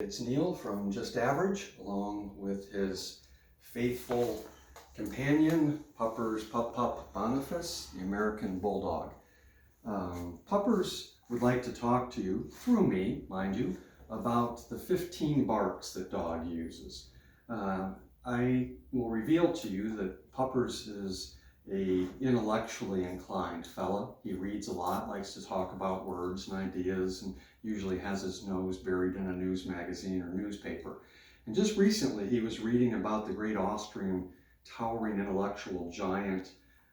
It's Neil from Just Average, along with his faithful companion, Pupper's Pup Boniface the American Bulldog. Puppers would like to talk to you, through me, mind you, about the 15 barks that dog uses. I will reveal to you that Puppers is an intellectually inclined fella. He reads a lot, likes to talk about words and ideas, and usually has his nose buried in a news magazine or newspaper. And just recently he was reading about the great Austrian towering intellectual giant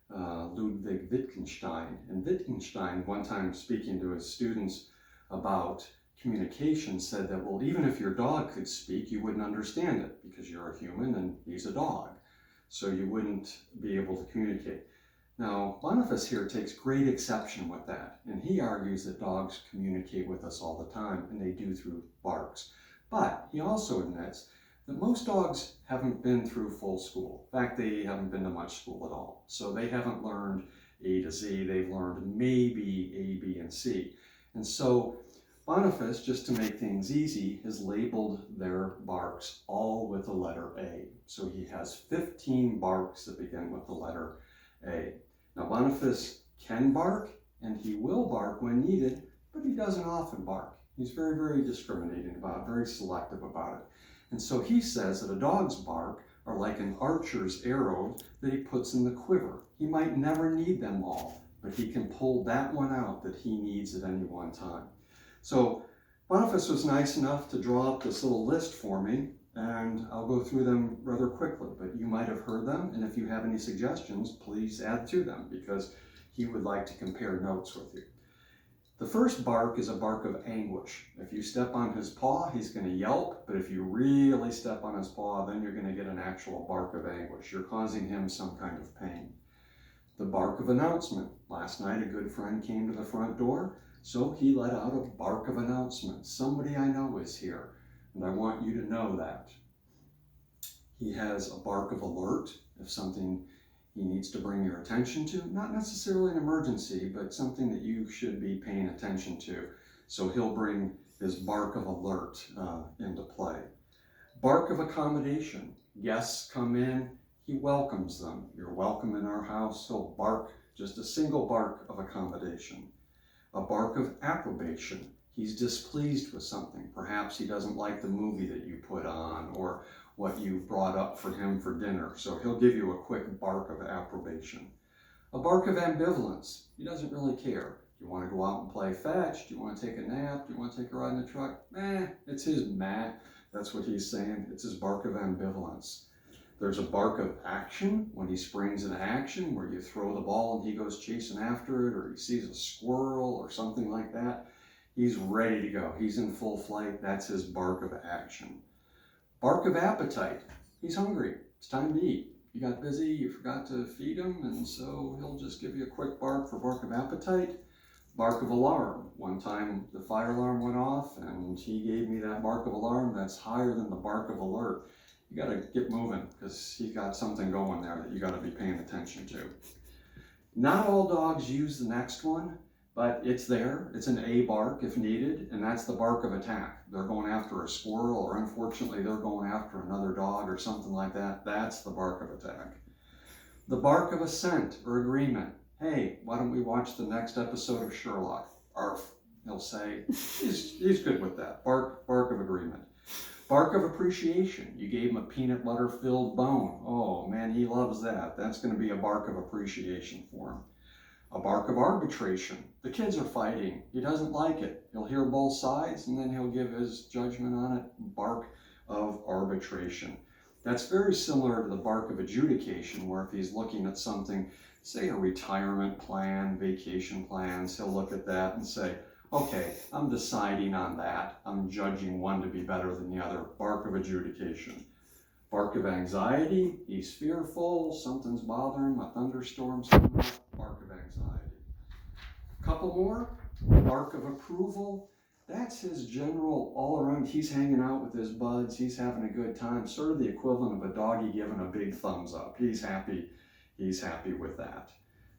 Ludwig Wittgenstein. And Wittgenstein, one time speaking to his students about communication, said that, well, even if your dog could speak, you wouldn't understand it because you're a human and he's a dog. So you wouldn't be able to communicate. Now, Boniface here takes great exception with that, and he argues that dogs communicate with us all the time, and they do through barks. But he also admits that most dogs haven't been through full school. In fact, they haven't been to much school at all. So they haven't learned A to Z, they've learned maybe A, B, and C. And so Boniface, just to make things easy, has labeled their barks all with the letter A. So he has 15 barks that begin with the letter A. Now Boniface can bark, and he will bark when needed, but he doesn't often bark. He's very, very discriminating about it, very selective about it. And so he says that a dog's bark are like an archer's arrow that he puts in the quiver. He might never need them all, but he can pull that one out that he needs at any one time. So Boniface was nice enough to draw up this little list for me, and I'll go through them rather quickly, but you might have heard them, and if you have any suggestions, please add to them, because he would like to compare notes with you. The first bark is a bark of anguish. If you step on his paw, he's going to yelp, but if you really step on his paw, then you're going to get an actual bark of anguish. You're causing him some kind of pain. The bark of announcement. Last night, a good friend came to the front door, so he let out a bark of announcement. Somebody I know is here, and I want you to know that. He has a bark of alert, if something he needs to bring your attention to, not necessarily an emergency, but something that you should be paying attention to. So he'll bring his bark of alert into play. Bark of accommodation. Guests come in, he welcomes them. You're welcome in our house, he'll bark just a single bark of accommodation. A bark of approbation. He's displeased with something. Perhaps he doesn't like the movie that you put on or what you brought up for him for dinner. So he'll give you a quick bark of approbation. A bark of ambivalence. He doesn't really care. Do you want to go out and play fetch? Do you want to take a nap? Do you want to take a ride in the truck? It's his meh. That's what he's saying. It's his bark of ambivalence. There's a bark of action, when he springs into action, where you throw the ball and he goes chasing after it, or he sees a squirrel or something like that. He's ready to go. He's in full flight. That's his bark of action. Bark of appetite. He's hungry. It's time to eat. You got busy, you forgot to feed him, and so he'll just give you a quick bark for bark of appetite. Bark of alarm. One time the fire alarm went off, and he gave me that bark of alarm that's higher than the bark of alert. You got to get moving, because he's got something going there that you got to be paying attention to. Not all dogs use the next one, but it's there. It's an A bark if needed, and that's the bark of attack. They're going after a squirrel, or unfortunately they're going after another dog or something like that. That's the bark of attack. The bark of assent or agreement. Hey, why don't we watch the next episode of Sherlock? Arf, he'll say. He's good with that. Bark of agreement. Bark of appreciation. You gave him a peanut butter filled bone. Oh man, he loves that. That's going to be a bark of appreciation for him. A bark of arbitration. The kids are fighting. He doesn't like it. He'll hear both sides, and then he'll give his judgment on it. Bark of arbitration. That's very similar to the bark of adjudication, where if he's looking at something, say a retirement plan, vacation plans, he'll look at that and say, okay, I'm deciding on that. I'm judging one to be better than the other. Bark of adjudication. Bark of anxiety. He's fearful. Something's bothering him. A thunderstorm's coming up. Bark of anxiety. Couple more. Bark of approval. That's his general all around. He's hanging out with his buds. He's having a good time. Sort of the equivalent of a doggy giving a big thumbs up. He's happy. He's happy with that.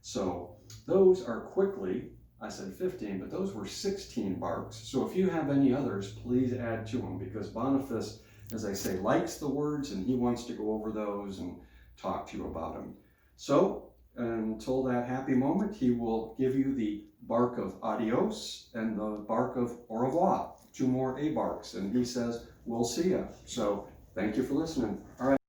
So those are quickly I said 15, but those were 16 barks. So if you have any others, please add to them, because Boniface, as I say, likes the words and he wants to go over those and talk to you about them. So until that happy moment, he will give you the bark of adios and the bark of au revoir, 2 more A barks. And he says, we'll see ya. So thank you for listening. All right.